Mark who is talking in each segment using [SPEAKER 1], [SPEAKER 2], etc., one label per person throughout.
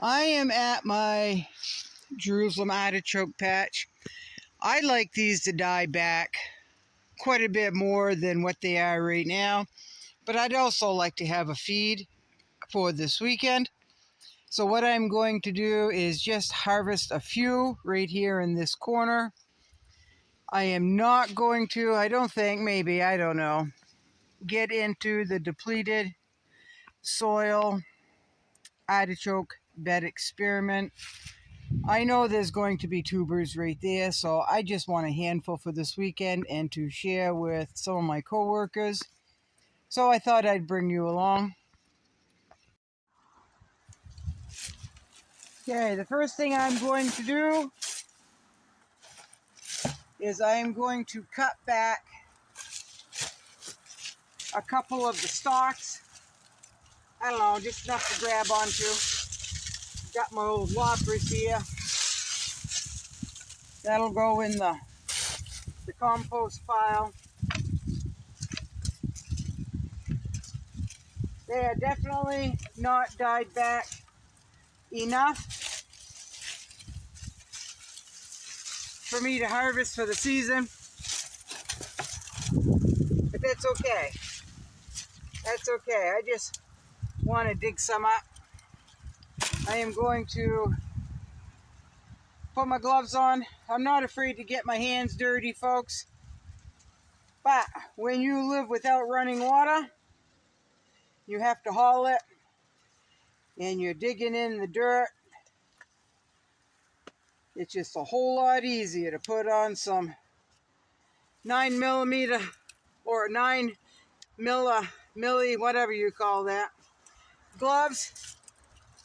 [SPEAKER 1] I am at my Jerusalem Artichoke patch. I like these to die back quite a bit more than what they are right now, but I'd also like to have a feed for this weekend. So what I'm going to do is just harvest a few right here in this corner. I am not going to, I don't think, maybe, I don't know, get into the depleted soil artichoke bed experiment. I know there's going to be tubers right there, so I just want a handful for this weekend and to share with some of my coworkers. So I thought I'd bring you along. Okay, the first thing I'm going to do is I'm going to cut back a couple of the stalks. I don't know, just enough to grab onto. Got my old loppers here. That'll go in the compost pile. They are definitely not died back enough for me to harvest for the season, but that's okay. That's okay. I just want to dig some up. I am going to put my gloves on. I'm not afraid to get my hands dirty, folks. But when you live without running water, you have to haul it, and you're digging in the dirt. It's just a whole lot easier to put on some 9mm or 9mm, whatever you call that, gloves.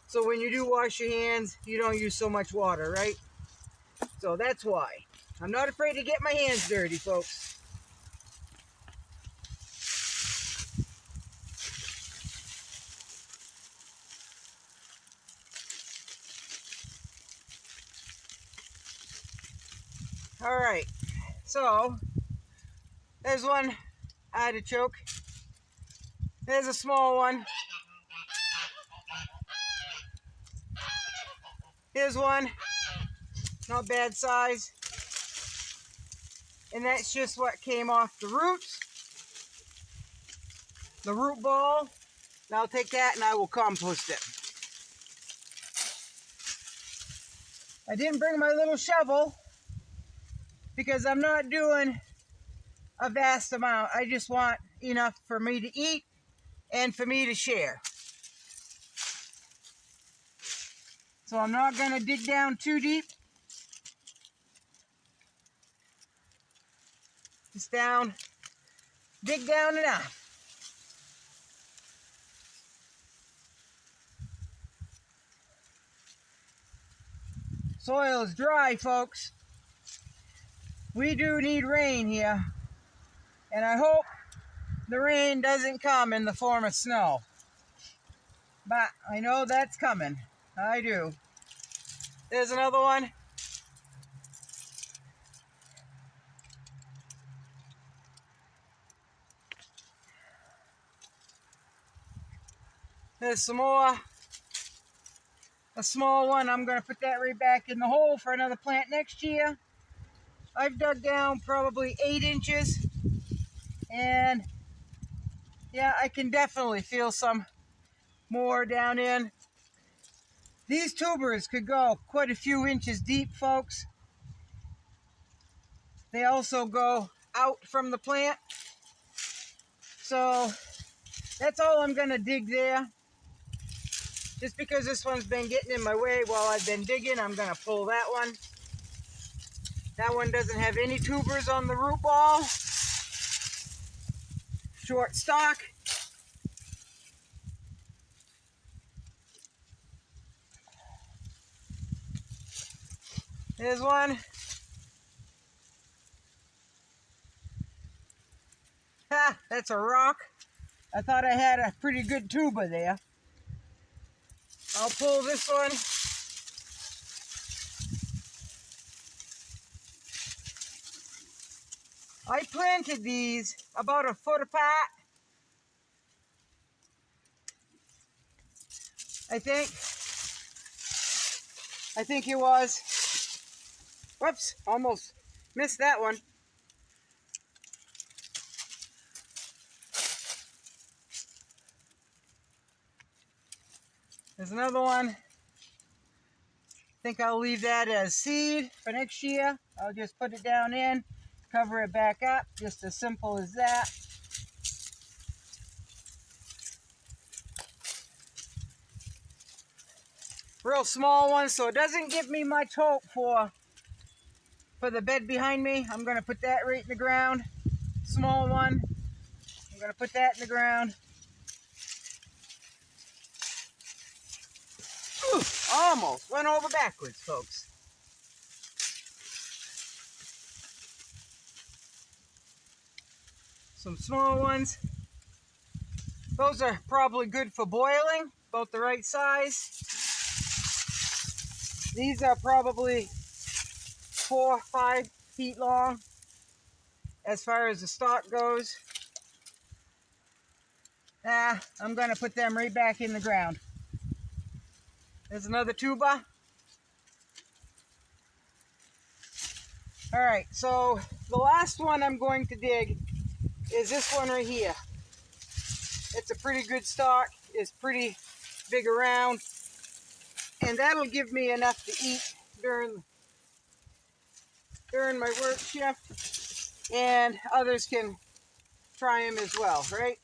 [SPEAKER 1] So when you do wash your hands, you don't use so much water, right? So that's why. I'm not afraid to get my hands dirty, folks. All right, so there's one artichoke. There's a small one. Here's one, not bad size. And that's just what came off the roots, the root ball. Now I'll take that and I will compost it. I didn't bring my little shovel because I'm not doing a vast amount. I just want enough for me to eat and for me to share. So I'm not going to dig down too deep. Just dig down enough. Soil is dry, folks. We do need rain here. And I hope the rain doesn't come in the form of snow. But I know that's coming. I do. There's another one. There's some more. A small one. I'm going to put that right back in the hole for another plant next year. I've dug down probably 8 inches. And yeah, I can definitely feel some more down in. These tubers could go quite a few inches deep, folks. They also go out from the plant. So that's all I'm going to dig there. Just because this one's been getting in my way while I've been digging, I'm going to pull that one. That one doesn't have any tubers on the root ball. Short stalk. There's one. Ha, that's a rock. I thought I had a pretty good tuber there. I'll pull this one. I planted these about a foot apart, I think. I think it was. Whoops, almost missed that one. There's another one. I think I'll leave that as seed for next year. I'll just put it down in, cover it back up, just as simple as that. Real small one, so it doesn't give me much hope for the bed behind me. I'm going to put that right in the ground. Small one. I'm going to put that in the ground. Ooh, almost went over backwards, folks. Some small ones. Those are probably good for boiling, about the right size. These are probably 4 or 5 feet long as far as the stalk goes. I'm going to put them right back in the ground. There's another tuba. Alright, so the last one I'm going to dig is this one right here. It's a pretty good stalk. It's pretty big around. And that'll give me enough to eat during my work shift. And others can try them as well, right?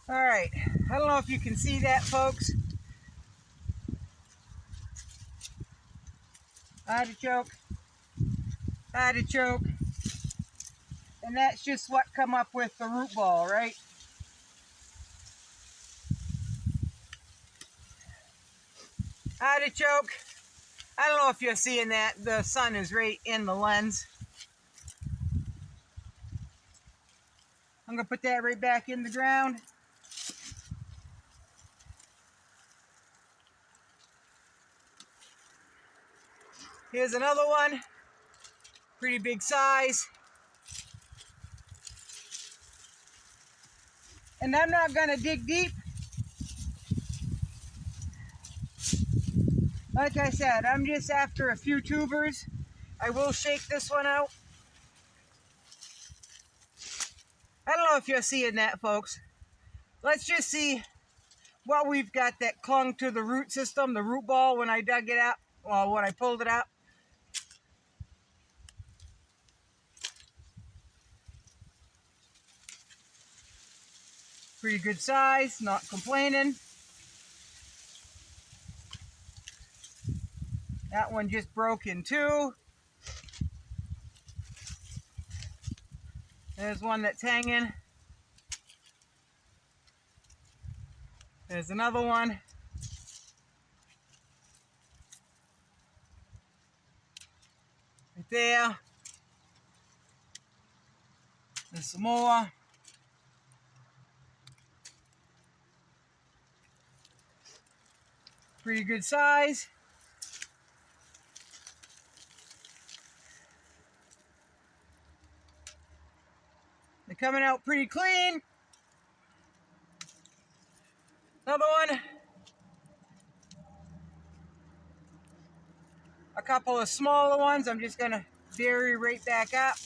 [SPEAKER 1] Alright, I don't know if you can see that, folks. Artichoke, artichoke. And that's just what come up with the root ball, right? Artichoke. I don't know if you're seeing that. The sun is right in the lens. I'm going to put that right back in the ground. Here's another one. Pretty big size. And I'm not going to dig deep. Like I said, I'm just after a few tubers. I will shake this one out. I don't know if you're seeing that, folks. Let's just see what we've got that clung to the root system, the root ball, when I dug it out, well, when I pulled it out. Pretty good size, not complaining. That one just broke in two. There's one that's hanging. There's another one. Right there. There's some more. Pretty good size. They're coming out pretty clean. Another one. A couple of smaller ones. I'm just going to bury right back up.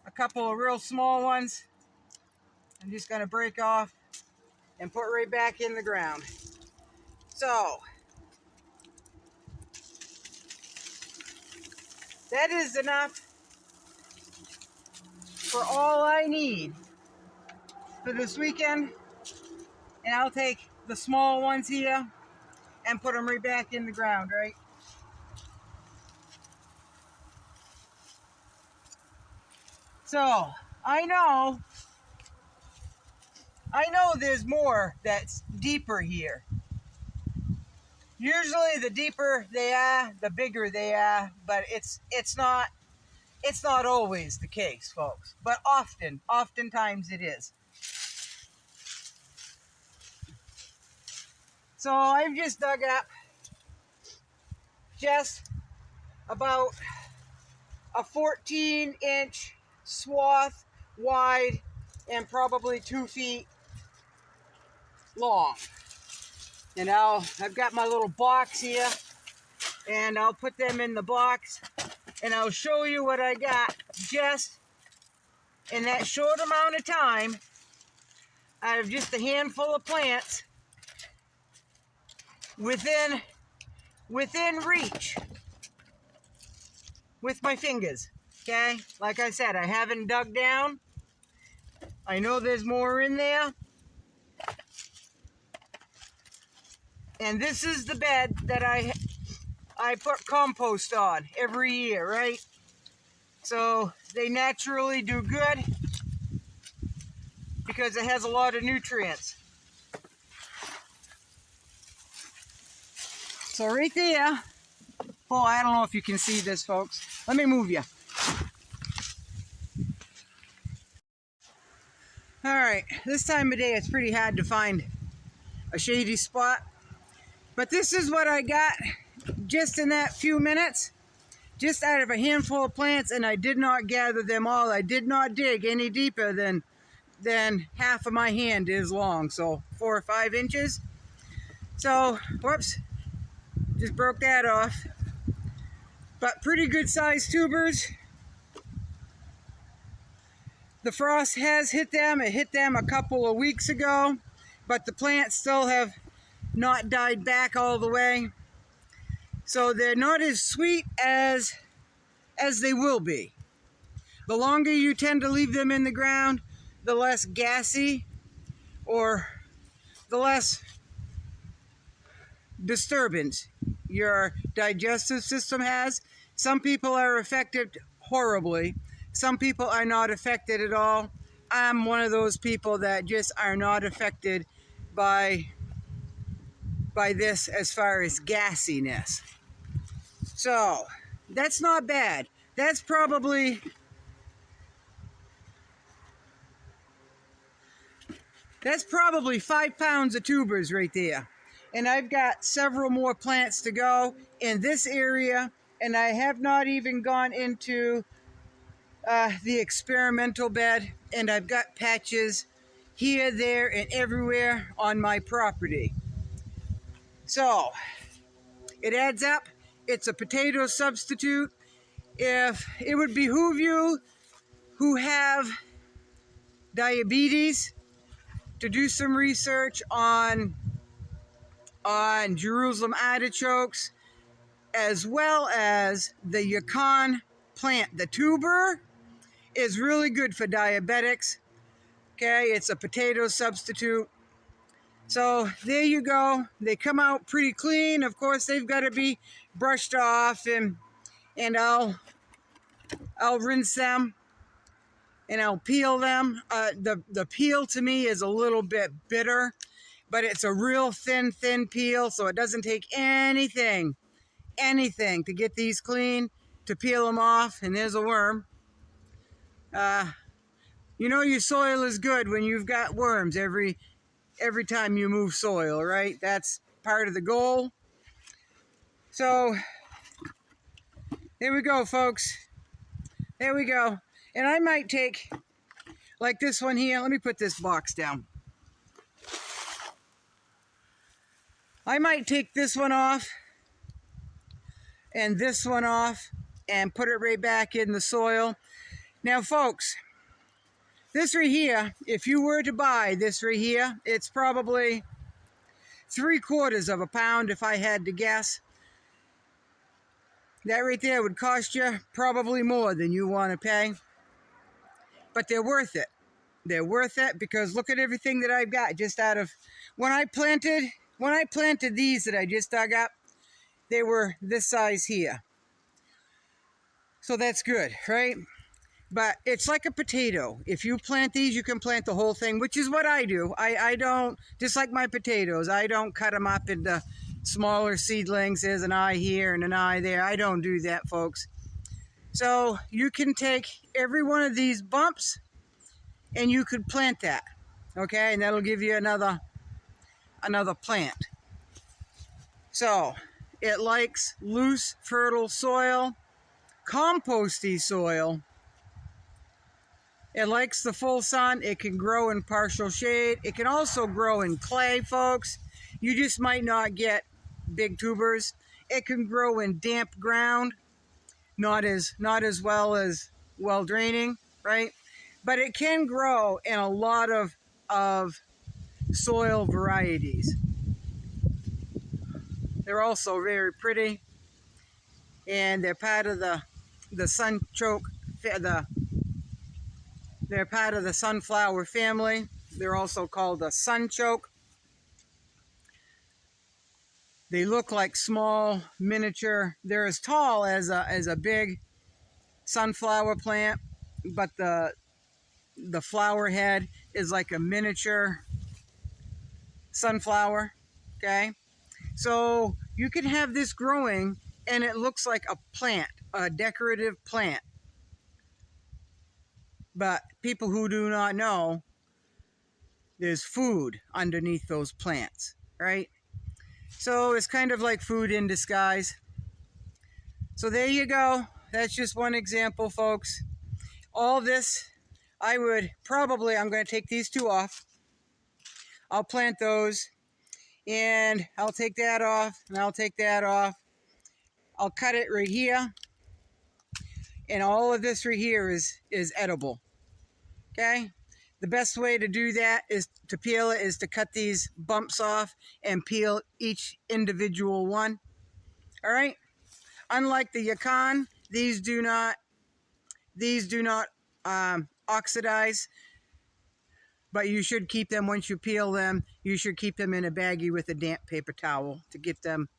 [SPEAKER 1] A couple of real small ones. I'm just going to break off and put right back in the ground. So, that is enough for all I need for this weekend. And I'll take the small ones here and put them right back in the ground, right? So, I know there's more that's deeper here. Usually the deeper they are, the bigger they are, but it's not always the case, folks. But oftentimes it is. So I've just dug up just about a 14-inch swath wide and probably 2 feet long. And I've got my little box here, and I'll put them in the box, and I'll show you what I got just in that short amount of time out of just a handful of plants within reach with my fingers. Okay, like I said, I haven't dug down. I know there's more in there. And this is the bed that I put compost on every year, right? So they naturally do good because it has a lot of nutrients. So right there, well, I don't know if you can see this, folks. Let me move you. All right, this time of day it's pretty hard to find a shady spot. But this is what I got just in that few minutes, just out of a handful of plants, and I did not gather them all. I did not dig any deeper than half of my hand is long, so 4 or 5 inches. So, whoops, just broke that off. But pretty good sized tubers. The frost has hit them. It hit them a couple of weeks ago, but the plants still have not died back all the way. So they're not as sweet as they will be. The longer you tend to leave them in the ground, the less gassy or the less disturbance your digestive system has. Some people are affected horribly. Some people are not affected at all. I'm one of those people that just are not affected by this as far as gassiness. So that's not bad. That's probably That's probably 5 pounds of tubers right there. And I've got several more plants to go in this area, and I have not even gone into the experimental bed, and I've got patches here, there, and everywhere on my property. So it adds up. It's a potato substitute. If it would behoove you who have diabetes to do some research on Jerusalem Artichokes, as well as the Yukon plant. The tuber is really good for diabetics. Okay, it's a potato substitute. So there you go. They come out pretty clean. Of course, they've got to be brushed off, and I'll rinse them and I'll peel them. The peel to me is a little bit bitter, but it's a real thin peel, so it doesn't take anything to get these clean, to peel them off. And there's a worm. You know your soil is good when you've got worms every time you move soil, right? That's part of the goal. So there we go, folks. There we go. And I might take, like this one here, let me put this box down. I might take this one off and this one off and put it right back in the soil. Now, folks, this right here, if you were to buy this right here, it's probably 3/4 of a pound if I had to guess. That right there would cost you probably more than you want to pay. But they're worth it. They're worth it because look at everything that I've got just out of when I planted these that I just dug up, they were this size here. So that's good, right? But it's like a potato. If you plant these, you can plant the whole thing, which is what I do. I don't, just like my potatoes, I don't cut them up into smaller seedlings. There's an eye here and an eye there. I don't do that, folks. So you can take every one of these bumps and you could plant that, okay? And that'll give you another plant. So it likes loose, fertile soil, composty soil. It likes the full sun. It can grow in partial shade. It can also grow in clay, folks. You just might not get big tubers. It can grow in damp ground, not as well draining, right? But it can grow in a lot of soil varieties. They're also very pretty, and they're part of the sunchoke, they're part of the sunflower family. They're also called a sunchoke. They look like small miniature. They're as tall as a big sunflower plant, but the flower head is like a miniature sunflower. Okay, so you can have this growing and it looks like a plant, a decorative plant. But people who do not know, there's food underneath those plants, right? So it's kind of like food in disguise. So there you go. That's just one example, folks. All this, I'm going to take these two off. I'll plant those, and I'll take that off, and I'll take that off. I'll cut it right here, and all of this right here is edible. Okay? The best way to do that is to peel it, is to cut these bumps off and peel each individual one. All right? Unlike the yacon, these do not oxidize, but you should keep them, once you peel them, you should keep them in a baggie with a damp paper towel to get them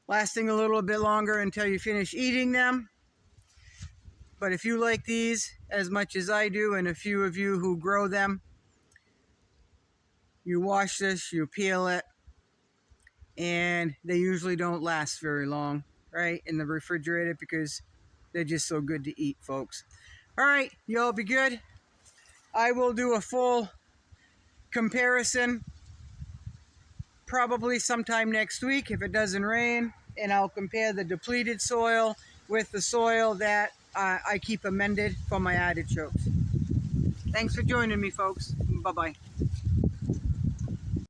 [SPEAKER 1] lasting a little bit longer until you finish eating them. But if you like these as much as I do, and a few of you who grow them, you wash this, you peel it, and they usually don't last very long, right, in the refrigerator, because they're just so good to eat, folks. All right, you all be good. I will do a full comparison probably sometime next week if it doesn't rain, and I'll compare the depleted soil with the soil that I keep amended for my artichokes. Thanks for joining me, folks. Bye-bye.